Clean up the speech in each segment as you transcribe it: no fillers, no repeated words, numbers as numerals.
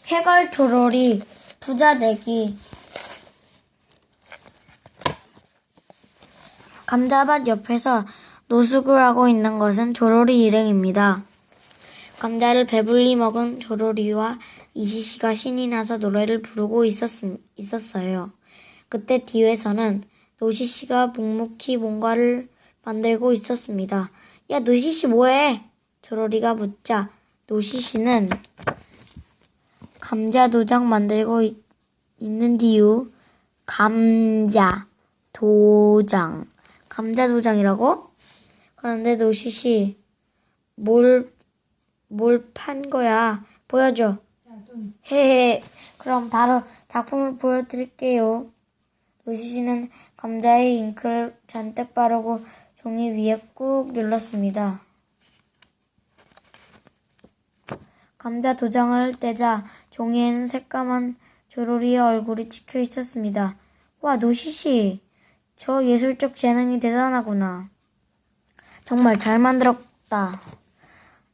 쾌걸 조로리 부자 되기. 감자밭 옆에서 노숙을 하고 있는 것은 조로리 일행입니다. 감자를 배불리 먹은 조로리와 이시시가 신이 나서 노래를 부르고 있었어요. 그때 뒤에서는 노시시가 묵묵히 뭔가를 만들고 있었습니다. 야, 노시시 뭐해? 조로리가 묻자 노시시는 감자 도장 만들고 있는디유. 감자 도장이라고? 그런데 노시시 뭘 판 거야? 보여줘. 헤헤. 그럼 바로 작품을 보여드릴게요. 노시시는 감자에 잉크를 잔뜩 바르고 종이 위에 꾹 눌렀습니다. 감자 도장을 떼자 종이에는 새까만 조로리의 얼굴이 찍혀 있었습니다. 와, 노시시, 저 예술적 재능이 대단하구나. 정말 잘 만들었다.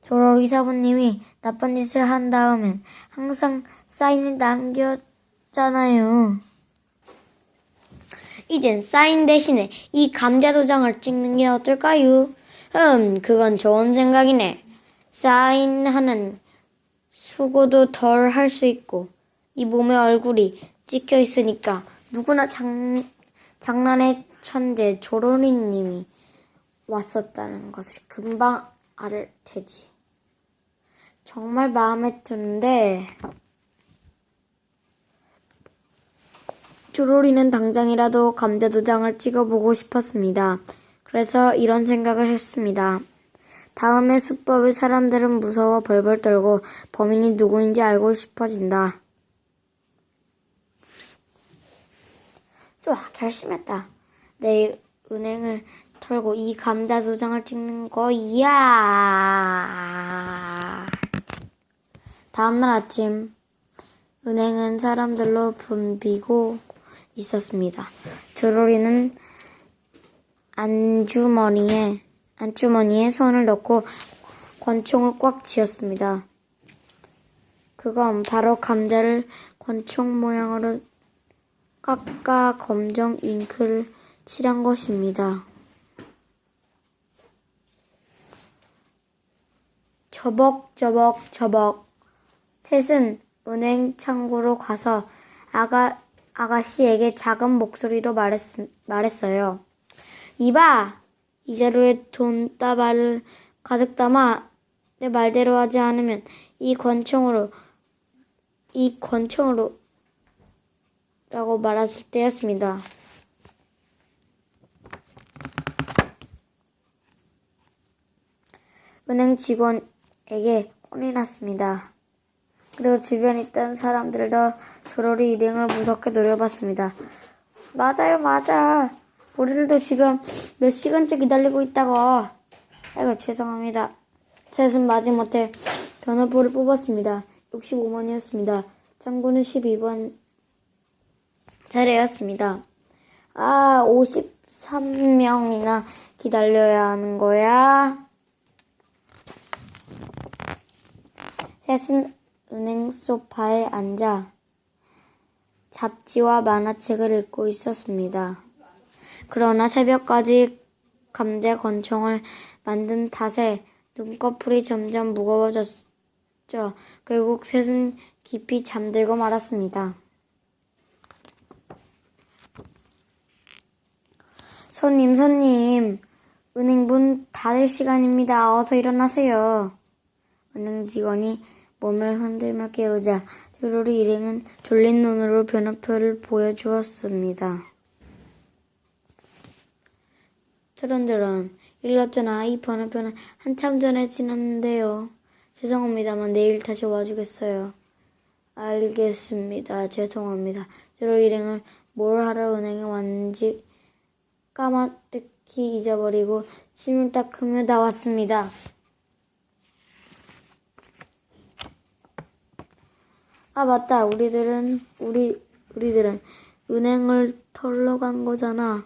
조로리 사부님이 나쁜 짓을 한 다음엔 항상 사인을 남겼잖아요. 이젠 사인 대신에 이 감자 도장을 찍는 게 어떨까요? 그건 좋은 생각이네. 사인하는 수고도 덜 할 수 있고 이 몸에 얼굴이 찍혀 있으니까 누구나 장난의 천재 조로리님이 왔었다는 것을 금방 알 테지. 정말 마음에 드는데 조로리는 당장이라도 감자 도장을 찍어보고 싶었습니다. 그래서 이런 생각을 했습니다. 다음에 수법을 사람들은 무서워 벌벌 떨고 범인이 누구인지 알고 싶어진다. 좋아, 결심했다. 내일 은행을 털고 이 감자 도장을 찍는 거야. 다음날 아침 은행은 사람들로 붐비고 있었습니다. 조로리는 안주머니에 손을 넣고 권총을 꽉 쥐었습니다. 그건 바로 감자를 권총 모양으로 깎아 검정 잉크를 칠한 것입니다. 저벅 셋은 은행 창고로 가서 아가씨에게 작은 목소리로 말했어요. 이봐! 이 자루에 돈다발을 가득 담아 내 말대로 하지 않으면 이 권총으로 라고 말했을 때였습니다. 은행 직원에게 혼이 났습니다. 그리고 주변에 있던 사람들도 조로리 일행을 무섭게 노려봤습니다. 맞아. 우리들도 지금 몇 시간째 기다리고 있다고. 아이고, 죄송합니다. 셋은 마지못해 변호부를 뽑았습니다. 65번이었습니다. 창구는 12번 차례였습니다. 53명이나 기다려야 하는 거야. 셋은 은행 소파에 앉아 잡지와 만화책을 읽고 있었습니다. 그러나 새벽까지 감자 권총을 만든 탓에 눈꺼풀이 점점 무거워졌죠. 결국 셋은 깊이 잠들고 말았습니다. 손님, 은행 문 닫을 시간입니다. 어서 일어나세요. 은행 직원이 몸을 흔들며 깨우자 조로리 일행은 졸린 눈으로 번호표를 보여주었습니다. 저런저런, 일렀잖아. 이 번호표는 한참 전에 지났는데요. 죄송합니다만 내일 다시 와주겠어요. 알겠습니다. 죄송합니다. 조로리 일행은 뭘 하러 은행에 왔는지 까마득히 잊어버리고 침을 닦으며 나왔습니다. 맞다. 우리들은 은행을 털러 간 거잖아.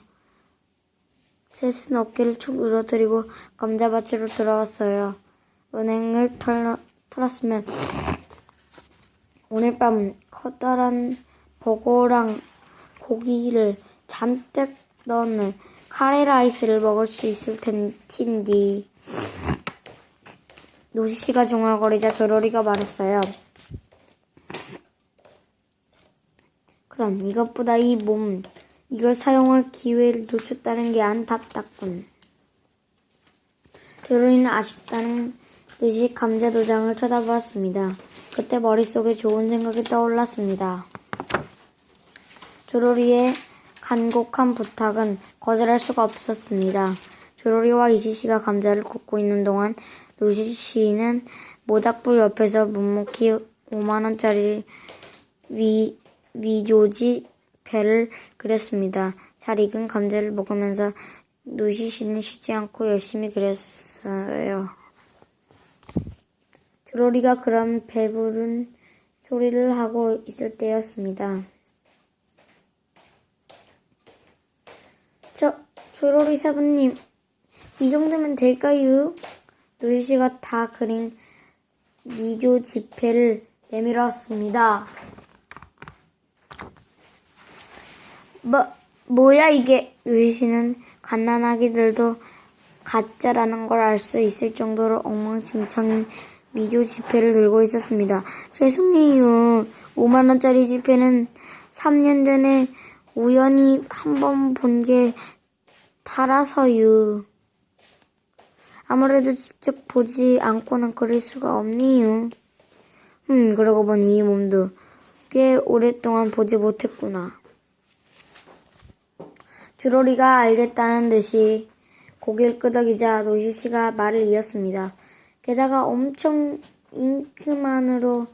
셋은 어깨를 축 늘어뜨리고 감자밭으로 돌아왔어요. 은행을 털었으면 오늘 밤 커다란 버거랑 고기를 잔뜩 넣는 카레 라이스를 먹을 수 있을 텐디. 노시씨가 중얼거리자 조로리가 말했어요. 그럼 이것보다 이걸 사용할 기회를 놓쳤다는 게 안타깝군. 조로리는 아쉽다는 듯이 감자도장을 쳐다보았습니다. 그때 머릿속에 좋은 생각이 떠올랐습니다. 조로리의 간곡한 부탁은 거절할 수가 없었습니다. 조로리와 이시씨가 감자를 굽고 있는 동안 노시씨는 모닥불 옆에서 묵묵히 5만원짜리 위조지 배를 그렸습니다. 잘 익은 감자를 먹으면서 노시씨는 쉬지 않고 열심히 그렸어요. 조로리가 그런 배부른 소리를 하고 있을 때였습니다. 조로리 사부님, 이 정도면 될까요? 노시씨가 다 그린 미조 지폐를 내밀었습니다. 뭐야 이게? 노시씨는 갓난아기들도 가짜라는 걸 알 수 있을 정도로 엉망진창인 미조 지폐를 들고 있었습니다. 죄송해요. 5만원짜리 지폐는 3년 전에 우연히 한번 본 게 달아서요. 아무래도 직접 보지 않고는 그릴 수가 없네요. 그러고 보니 이 몸도 꽤 오랫동안 보지 못했구나. 조로리가 알겠다는 듯이 고개를 끄덕이자 노시씨가 말을 이었습니다. 게다가 엄청 잉크만으로는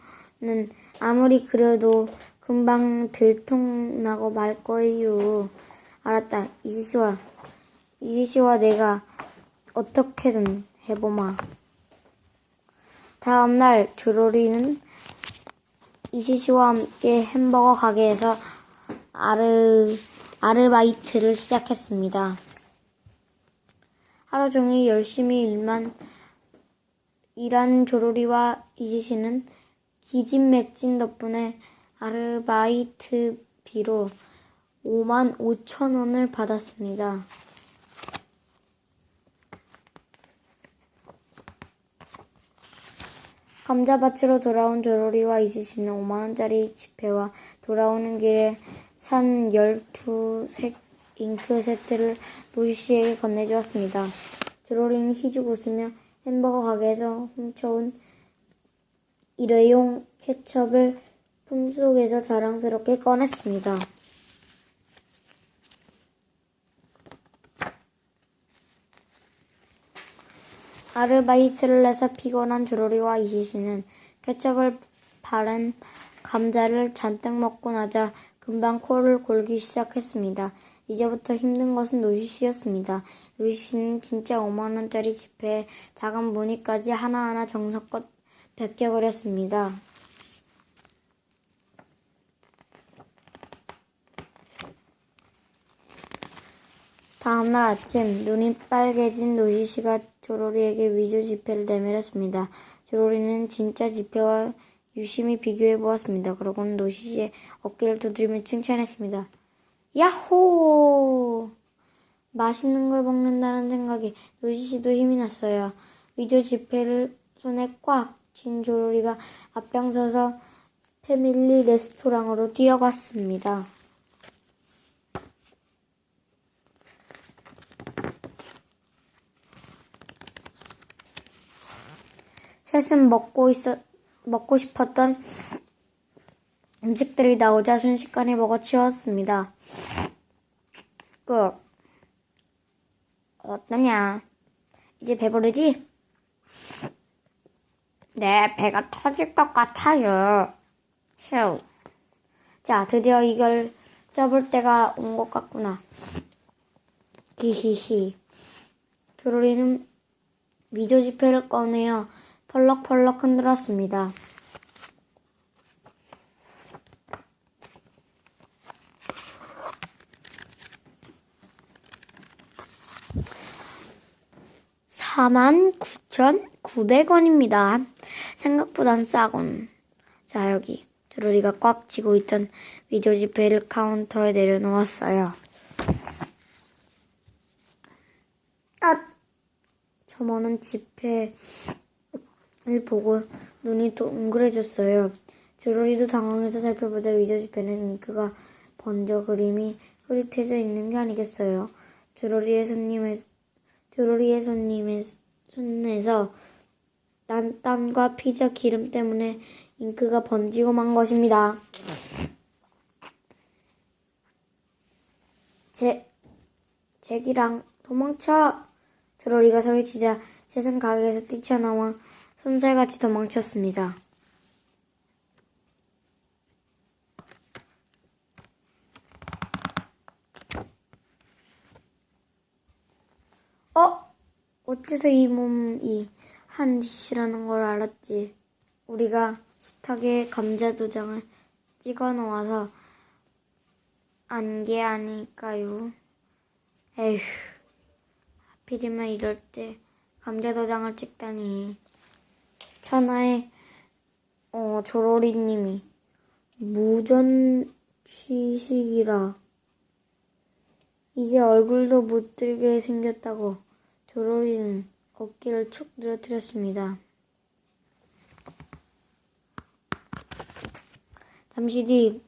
아무리 그려도 금방 들통나고 말 거예요. 알았다. 이시씨와 내가 어떻게든 해보마. 다음날 조로리는 이시씨와 함께 햄버거 가게에서 아르바이트를 시작했습니다. 하루 종일 열심히 일한 조로리와 이시씨는 기진맥진 덕분에 아르바이트비로 55,000원을 받았습니다. 감자밭으로 돌아온 조로리와 이시씨는 5만원짜리 지폐와 돌아오는 길에 산 12색 잉크 세트를 노시씨에게 건네주었습니다. 조로리는 희죽 웃으며 햄버거 가게에서 훔쳐온 일회용 케첩을 품속에서 자랑스럽게 꺼냈습니다. 아르바이트를 해서 피곤한 조로리와 이시씨는 케첩을 바른 감자를 잔뜩 먹고 나자 금방 코를 골기 시작했습니다. 이제부터 힘든 것은 노시씨였습니다. 노시씨는 진짜 5만원짜리 지폐에 작은 무늬까지 하나하나 정성껏 베껴 그렸습니다. 다음날 아침 눈이 빨개진 노시씨가 조로리에게 위조 지폐를 내밀었습니다. 조로리는 진짜 지폐와 유심히 비교해 보았습니다. 그러고는 노시씨의 어깨를 두드리며 칭찬했습니다. 야호! 맛있는 걸 먹는다는 생각에 노시씨도 힘이 났어요. 위조 지폐를 손에 꽉 쥔 조로리가 앞장서서 패밀리 레스토랑으로 뛰어갔습니다. 셋은 먹고 싶었던 음식들이 나오자 순식간에 먹어치웠습니다. 어떠냐? 이제 배부르지? 네, 배가 터질 것 같아요. 휴. 자, 드디어 이걸 접을 때가 온 것 같구나. 히히히. 조로리는 위조 지폐를 꺼내어 펄럭펄럭 흔들었습니다. $49,900원입니다. 생각보단 싸군. 자, 여기 조로리가 꽉 쥐고 있던 위조 지폐를 카운터에 내려놓았어요. 아! 점원은 지폐를 보고 눈이 동그래졌어요. 조로리도 당황해서 살펴보자 위조 지폐는 잉크가 번져 그림이 흐릿해져 있는 게 아니겠어요. 조로리의 손에서 딴과 피자 기름 때문에 잉크가 번지고 만 것입니다. 잭이랑 도망쳐! 조로리가 소리치자 셋은 가게에서 뛰쳐나와 손살같이 도망쳤습니다. 어째서 이 몸이 한 짓이라는 걸 알았지. 우리가 식탁에 감자도장을 찍어 놓아서 안 게 아닐까요? 에휴, 하필이면 이럴 때 감자도장을 찍다니. 천하의 조로리님이 무전취식이라 이제 얼굴도 못 들게 생겼다고 조로리는 어깨를 축 늘어뜨렸습니다. 잠시 뒤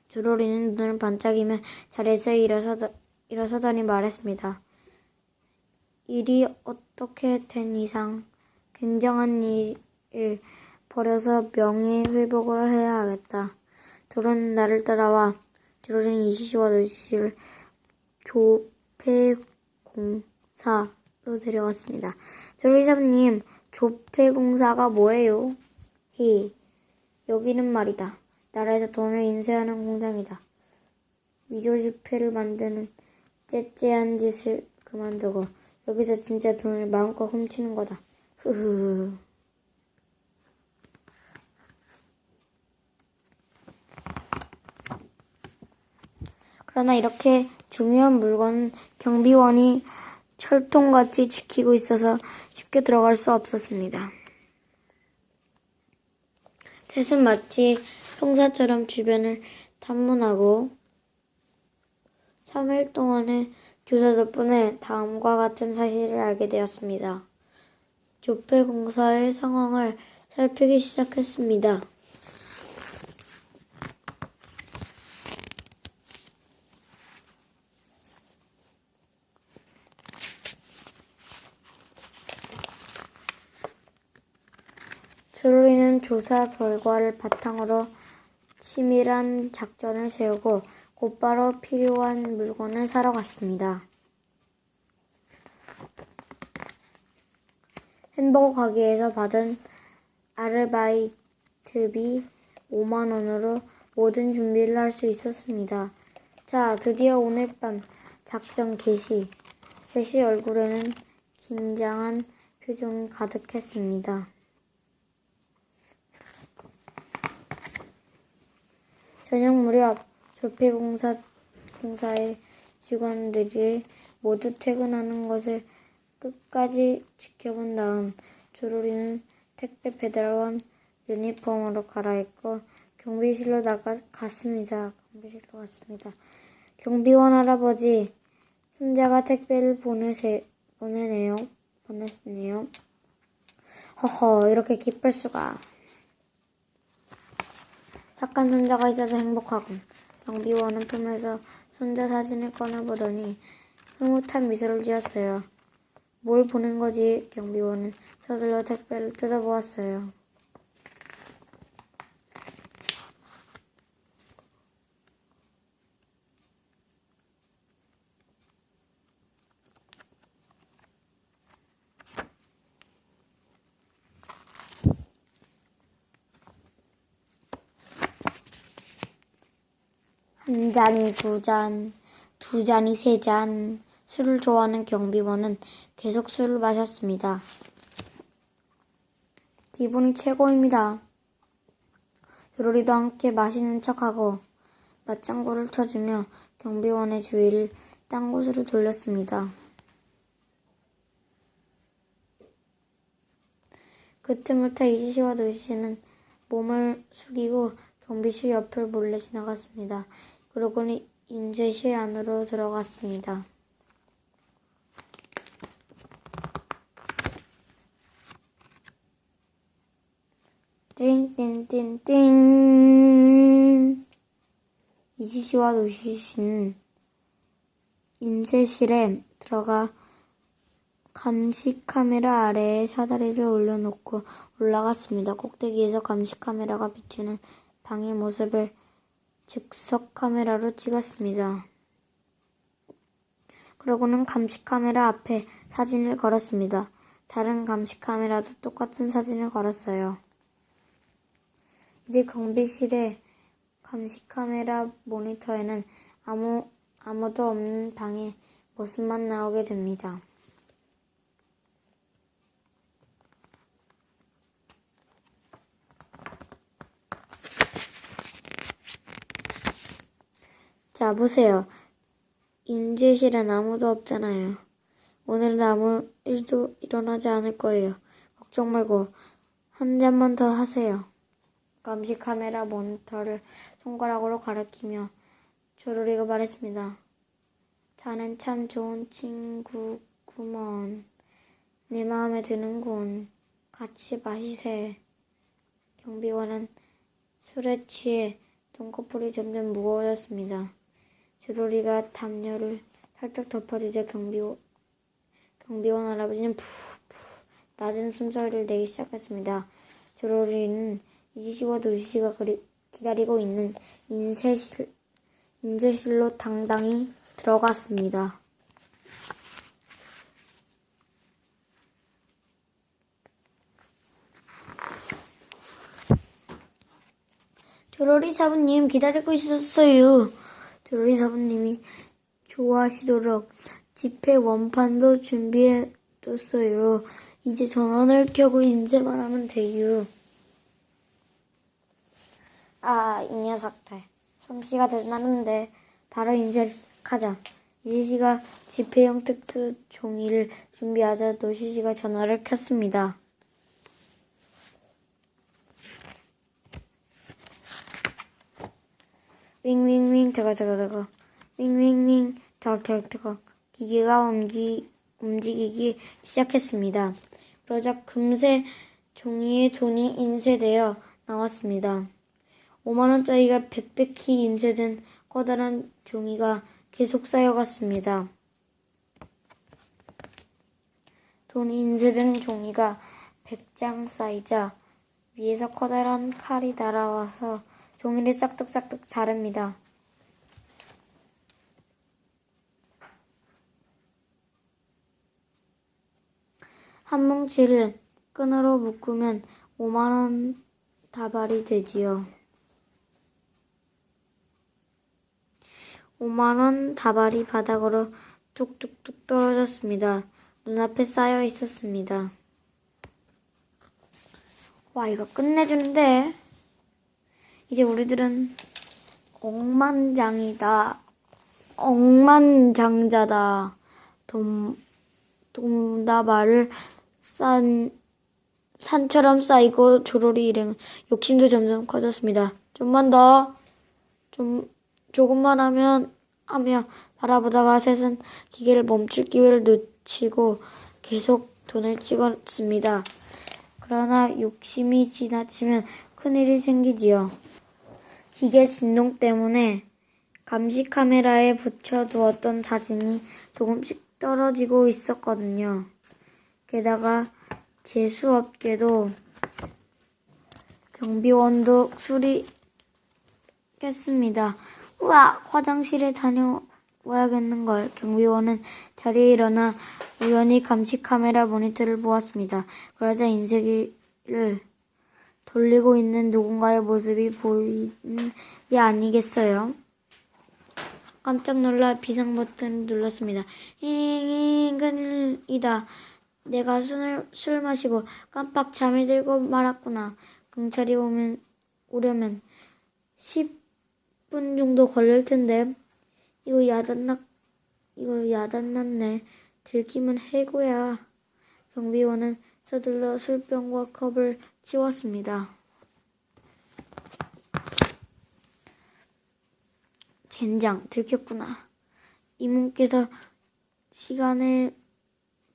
조로리는 눈을 반짝이며 자리에서 일어서더니 말했습니다. 일이 어떻게 된 이상 굉장한 일을 벌여서 명예 회복을 해야 하겠다. 둘은 나를 따라와 조로리는 이시시와 노시시를 조폐공사로 데려왔습니다. 조로리사부님, 조폐공사가 뭐예요? 여기는 말이다. 나라에서 돈을 인쇄하는 공장이다. 위조지폐를 만드는 째째한 짓을 그만두고 여기서 진짜 돈을 마음껏 훔치는 거다. 흐흐흐. 그러나 이렇게 중요한 물건은 경비원이 철통같이 지키고 있어서 쉽게 들어갈 수 없었습니다. 셋은 마치 형사처럼 주변을 탐문하고 3일 동안의 조사 덕분에 다음과 같은 사실을 알게 되었습니다. 조폐공사의 상황을 살피기 시작했습니다. 조로리는 조사 결과를 바탕으로 치밀한 작전을 세우고 곧바로 필요한 물건을 사러 갔습니다. 햄버거 가게에서 받은 아르바이트비 5만 원으로 모든 준비를 할 수 있었습니다. 자, 드디어 오늘 밤 작전 개시. 셋이 얼굴에는 긴장한 표정이 가득했습니다. 저녁 무렵 조폐공사의 직원들이 모두 퇴근하는 것을 끝까지 지켜본 다음 조로리는 택배 배달원 유니폼으로 갈아입고 경비실로 갔습니다. 경비원 할아버지, 손자가 택배를 보냈네요. 허허, 이렇게 기쁠 수가. 착한 손자가 있어서 행복하군. 경비원은 품에서 손자 사진을 꺼내보더니 흐뭇한 미소를 지었어요. 뭘 보낸 거지? 경비원은 서둘러 택배를 뜯어보았어요. 한 잔이 두 잔, 두 잔이 세 잔. 술을 좋아하는 경비원은 계속 술을 마셨습니다. 기분이 최고입니다. 조로리도 함께 마시는 척하고 맞장구를 쳐주며 경비원의 주의를 딴 곳으로 돌렸습니다. 그 틈을 타 이시시와 노시시는 몸을 숙이고 경비실 옆을 몰래 지나갔습니다. 그러고는 인쇄실 안으로 들어갔습니다. 띵띵띵띵. 이지씨와 노시씨는 인쇄실에 들어가 감시 카메라 아래에 사다리를 올려놓고 올라갔습니다. 꼭대기에서 감시 카메라가 비추는 방의 모습을 즉석 카메라로 찍었습니다. 그러고는 감시 카메라 앞에 사진을 걸었습니다. 다른 감시 카메라도 똑같은 사진을 걸었어요. 이제 경비실의 감시 카메라 모니터에는 아무도 없는 방의 모습만 나오게 됩니다. 자, 보세요. 인쇄실엔 아무도 없잖아요. 오늘은 아무 일도 일어나지 않을 거예요. 걱정 말고 한 잔만 더 하세요. 감시 카메라 모니터를 손가락으로 가리키며 조로리가 말했습니다. 자넨 참 좋은 친구구먼. 내 마음에 드는군. 같이 마시세. 경비원은 술에 취해 눈꺼풀이 점점 무거워졌습니다. 조로리가 담요를 살짝 덮어주자 경비원 할아버지는 푸푸 낮은 숨소리를 내기 시작했습니다. 조로리는 이지씨와 노시씨가 기다리고 있는 인쇄실로 당당히 들어갔습니다. 조로리 사부님 기다리고 있었어요. 조로리 사부님이 좋아하시도록 지폐 원판도 준비해뒀어요. 이제 전원을 켜고 인쇄만 하면 돼요. 아, 이 녀석들. 솜씨가 대단한데 바로 인쇄를 시작하자. 이지씨가 지폐용 특수 종이를 준비하자 노시씨가 전화를 켰습니다. 윙윙윙 저거 윙윙윙 저거 기계가 움직이기 시작했습니다. 그러자 금세 종이에 돈이 인쇄되어 나왔습니다. 5만원짜리가 빽빽히 인쇄된 커다란 종이가 계속 쌓여갔습니다. 돈이 인쇄된 종이가 100장 쌓이자 위에서 커다란 칼이 날아와서 종이를 싹둑싹둑 자릅니다. 한 뭉치를 끈으로 묶으면 5만원 다발이 되지요. 5만원 다발이 바닥으로 뚝뚝뚝 떨어졌습니다. 눈앞에 쌓여 있었습니다. 와, 이거 끝내주는데? 이제 우리들은 억만장자다. 돈다발을 산처럼 쌓이고 조로리 일행 욕심도 점점 커졌습니다. 좀만 더, 조금만 하며 바라보다가 셋은 기계를 멈출 기회를 놓치고 계속 돈을 찍었습니다. 그러나 욕심이 지나치면 큰일이 생기지요. 기계 진동 때문에 감시 카메라에 붙여두었던 사진이 조금씩 떨어지고 있었거든요. 게다가 재수없게도 경비원도 술이 깼습니다. 우와, 화장실에 다녀와야겠는걸. 경비원은 자리에 일어나 우연히 감시 카메라 모니터를 보았습니다. 그러자 인쇄기를 돌리고 있는 누군가의 모습이 보이는 게 아니겠어요? 깜짝 놀라 비상 버튼을 눌렀습니다. 큰일이다. 내가 술 마시고 깜빡 잠이 들고 말았구나. 경찰이 오려면 10분 정도 걸릴 텐데. 이거 야단났네. 들키면 해고야. 경비원은 서둘러 술병과 컵을 치웠습니다. 젠장, 들켰구나. 이모께서 시간을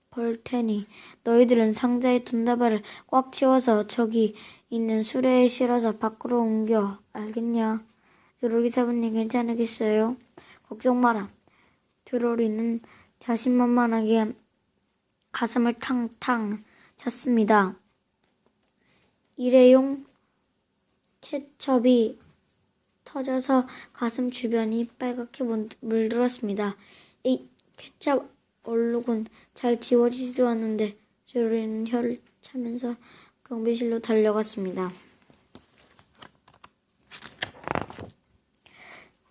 벌 테니 너희들은 상자에 둔 다발을 꽉 채워서 저기 있는 수레에 실어서 밖으로 옮겨. 알겠냐? 드로리 사부님 괜찮으겠어요? 걱정 마라. 드로리는 자신만만하게 가슴을 탕탕 찼습니다. 일회용 케첩이 터져서 가슴 주변이 빨갛게 물들었습니다. 이 케첩 얼룩은 잘 지워지지도 않는데 드로리는 혀를 차면서 경비실로 달려갔습니다.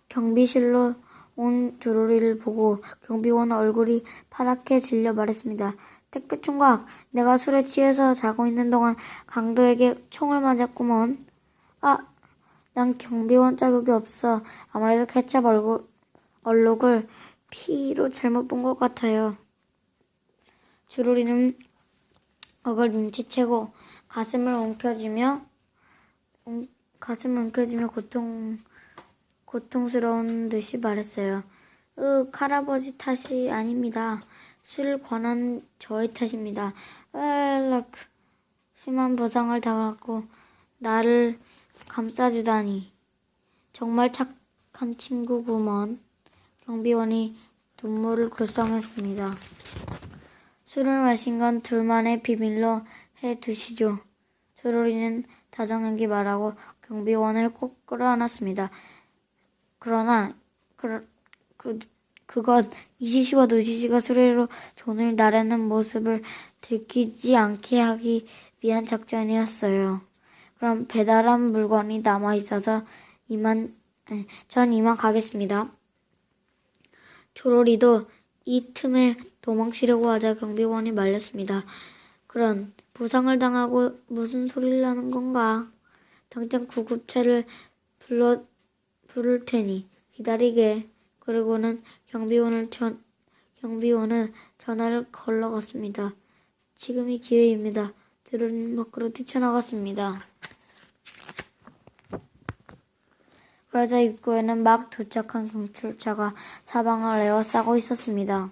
경비실로 온 드로리를 보고 경비원 얼굴이 파랗게 질려 말했습니다. 택배 총각, 내가 술에 취해서 자고 있는 동안 강도에게 총을 맞았구먼. 아, 난 경비원 자격이 없어. 아무래도 케첩 얼룩을 피로 잘못 본 것 같아요. 드로리는 그걸 눈치채고 가슴을 움켜쥐며 고통스러운 듯이 말했어요. 할아버지 탓이 아닙니다. 술 권한 저의 탓입니다. 심한 부상을 당하고 나를 감싸주다니. 정말 착한 친구구먼. 경비원이 눈물을 글썽했습니다. 술을 마신 건 둘만의 비밀로 해두시죠. 드로리는 다정하게 말하고 경비원을 꼭 끌어안았습니다. 그러나 그것 이시시와 노시시가 수레로 돈을 나르는 모습을 들키지 않게 하기 위한 작전이었어요. 그럼 배달한 물건이 남아있어서 전 이만 가겠습니다. 드로리도 이 틈에 도망치려고 하자 경비원이 말렸습니다. 그런 부상을 당하고 무슨 소리를 하는 건가? 당장 구급차를 부를 테니 기다리게. 그리고는 경비원은 전화를 걸러갔습니다. 지금이 기회입니다. 드로리는 밖으로 뛰쳐나갔습니다. 그러자 입구에는 막 도착한 경찰차가 사방을 에워싸고 있었습니다.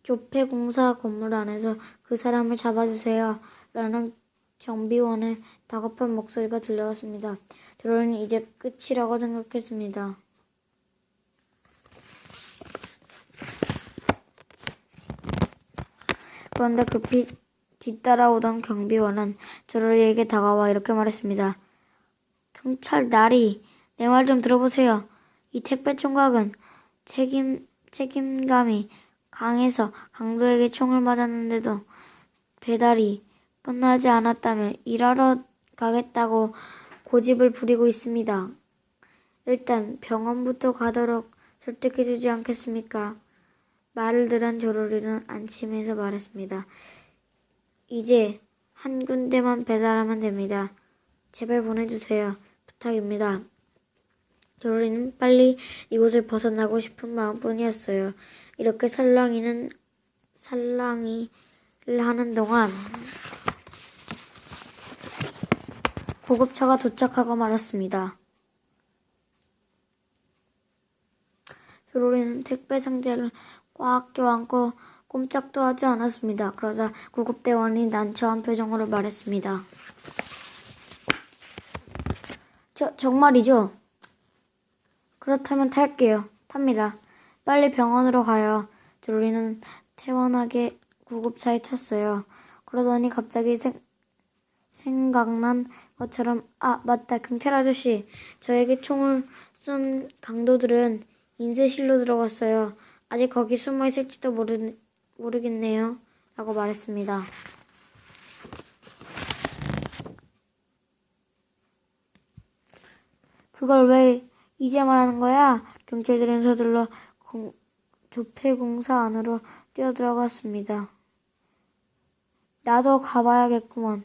교폐공사 건물 안에서 그 사람을 잡아주세요. 라는 경비원의 다급한 목소리가 들려왔습니다. 드로리는 이제 끝이라고 생각했습니다. 그런데 급히 뒤따라오던 경비원은 드로리에게 다가와 이렇게 말했습니다. 경찰 나리, 내 말 좀 들어보세요. 이 택배 총각은 책임감이 강해서 강도에게 총을 맞았는데도 배달이 끝나지 않았다며 일하러 가겠다고 고집을 부리고 있습니다. 일단 병원부터 가도록 설득해주지 않겠습니까? 말을 들은 드로리는 안심해서 말했습니다. 이제 한 군데만 배달하면 됩니다. 제발 보내주세요. 부탁입니다. 드로리는 빨리 이곳을 벗어나고 싶은 마음뿐이었어요. 이렇게 살랑이를 하는 동안 구급차가 도착하고 말았습니다. 드로리는 택배 상자를 꽉 껴안고 꼼짝도 하지 않았습니다. 그러자 구급대원이 난처한 표정으로 말했습니다. 정말이죠? 그렇다면 탈게요. 탑니다. 빨리 병원으로 가요. 드로리는 태원하게 구급차에 탔어요. 그러더니 갑자기 생각난 것처럼 맞다. 경찰 아저씨. 저에게 총을 쏜 강도들은 인쇄실로 들어갔어요. 아직 거기 숨어 있을지도 모르겠네요. 라고 말했습니다. 그걸 왜 이제 말하는 거야? 경찰들은 서둘러 교폐공사 안으로 뛰어들어갔습니다. 나도 가봐야겠구먼.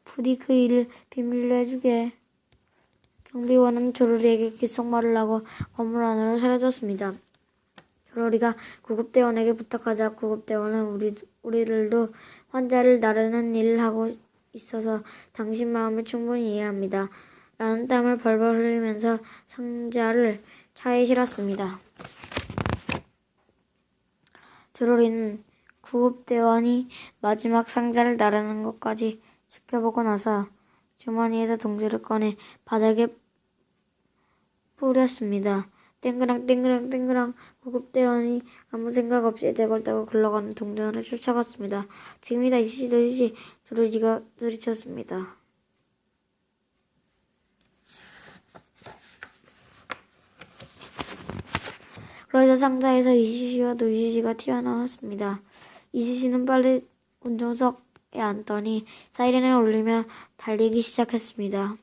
부디 그 일을 비밀로 해주게. 경비원은 드로리에게 귓속말을 하고 건물 안으로 사라졌습니다. 드로리가 구급대원에게 부탁하자 구급대원은 우리들도 환자를 나르는 일을 하고 있어서 당신 마음을 충분히 이해합니다. 라는 땀을 벌벌 흘리면서 상자를 차에 실었습니다. 조로리는 구급대원이 마지막 상자를 나르는 것까지 지켜보고 나서 주머니에서 동지를 꺼내 바닥에 뿌렸습니다. 땡그랑 땡그랑 땡그랑. 구급대원이 아무 생각 없이 대걸 따고 굴러가는 동전을 쫓아갔습니다. 지금이다 이시시 너시시. 조로리가 소리쳤습니다. 그러자 상자에서 이시시와 노시시가 튀어나왔습니다. 이시시는 빨리 운전석에 앉더니 사이렌을 울리며 달리기 시작했습니다.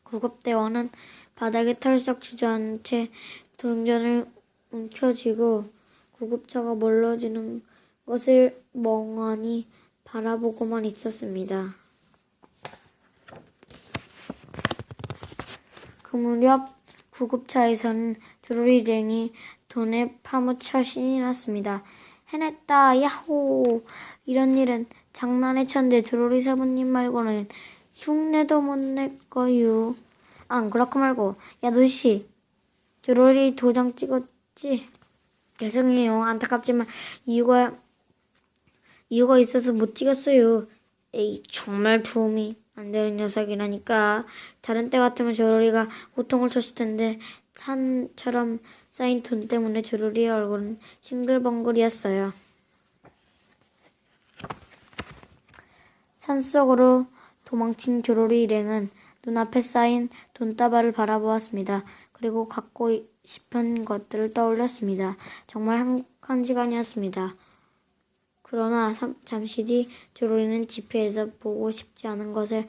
구급대원은 바닥에 털썩 주저앉은 채 동전을 움켜쥐고 구급차가 멀어지는 것을 멍하니 바라보고만 있었습니다. 그 무렵 구급차에서는 조로리 일행이 돈에 파묻혀 신이 났습니다. 해냈다! 야호! 이런 일은 장난의 천재 조로리 사부님 말고는 흉내도 못 낼 거유. 안 그렇고 말고. 야 노시, 조로리 도장 찍었지? 죄송해요. 안타깝지만 이유가 있어서 못 찍었어요. 에이, 정말 도움이 안 되는 녀석이라니까. 다른 때 같으면 조로리가 호통을 쳤을 텐데 산처럼 쌓인 돈 때문에 조로리의 얼굴은 싱글벙글이었어요. 산속으로 도망친 조로리 일행은 눈앞에 쌓인 돈다발을 바라보았습니다. 그리고 갖고 싶은 것들을 떠올렸습니다. 정말 행복한 시간이었습니다. 그러나 잠시 뒤 조로리는 지폐에서 보고 싶지 않은 것을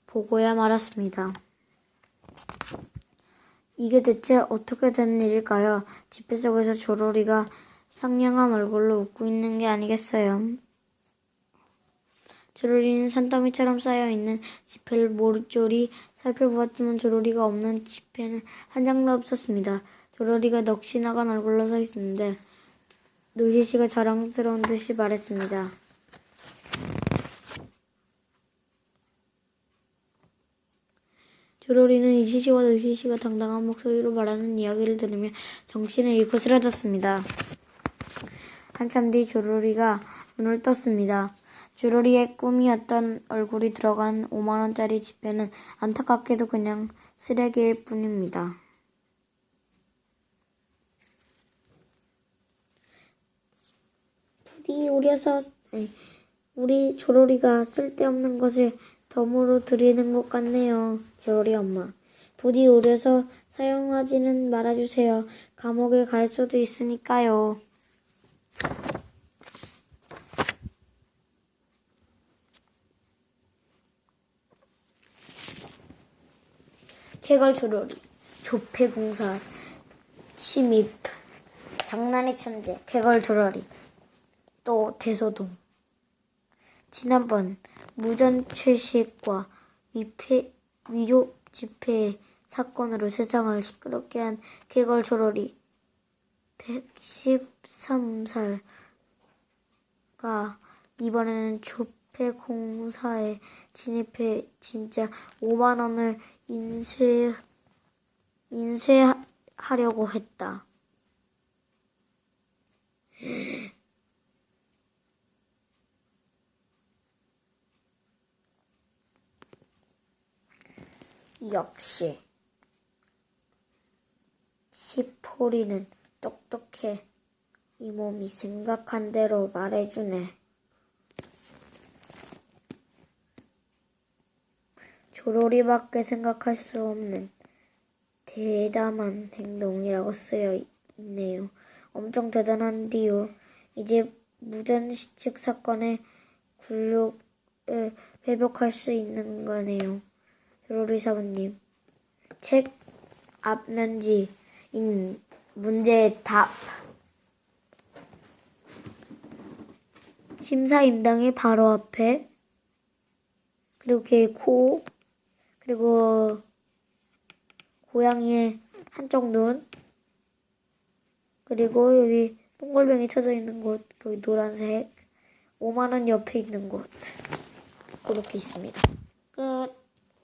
보고야 말았습니다. 이게 대체 어떻게 된 일일까요? 지폐 속에서 조로리가 상냥한 얼굴로 웃고 있는 게 아니겠어요? 조로리는 산더미처럼 쌓여있는 지폐를 모조리 살펴보았지만 조로리가 없는 지폐는 한 장도 없었습니다. 조로리가 넋이 나간 얼굴로 서 있었는데 노시시가 자랑스러운 듯이 말했습니다. 조로리는 이시시와 노시시가 당당한 목소리로 말하는 이야기를 들으며 정신을 잃고 쓰러졌습니다. 한참 뒤 조로리가 눈을 떴습니다. 조로리의 꿈이었던 얼굴이 들어간 5만원짜리 지폐는 안타깝게도 그냥 쓰레기일 뿐입니다. 부디 우리 조로리가 쓸데없는 것을 덤으로 들이는 것 같네요. 조로리 엄마. 부디 우려서 사용하지는 말아주세요. 감옥에 갈 수도 있으니까요. 개걸 조로리, 조폐공사, 침입, 장난의 천재, 개걸 조로리, 또 대소동. 지난번 무전최식과 위조 지폐 사건으로 세상을 시끄럽게 한 개걸 조로리 113살가 이번에는 조폐공사에 진입해 진짜 5만원을 인쇄하려고 했다. 역시 시포리는 똑똑해. 이 몸이 생각한 대로 말해주네. 조로리밖에 생각할 수 없는 대담한 행동이라고 쓰여 있네요. 엄청 대단한디요. 이제 무전시측 사건의 굴욕을 회복할 수 있는 거네요. 조로리 사부님. 책 앞면지인 문제의 답. 심사임당의 바로 앞에, 그리고 걔의 코, 그리고 고양이의 한쪽 눈, 그리고 여기 동글뱅이 쳐져 있는 곳, 여기 노란색, 5만원 옆에 있는 곳, 그렇게 있습니다. 끝.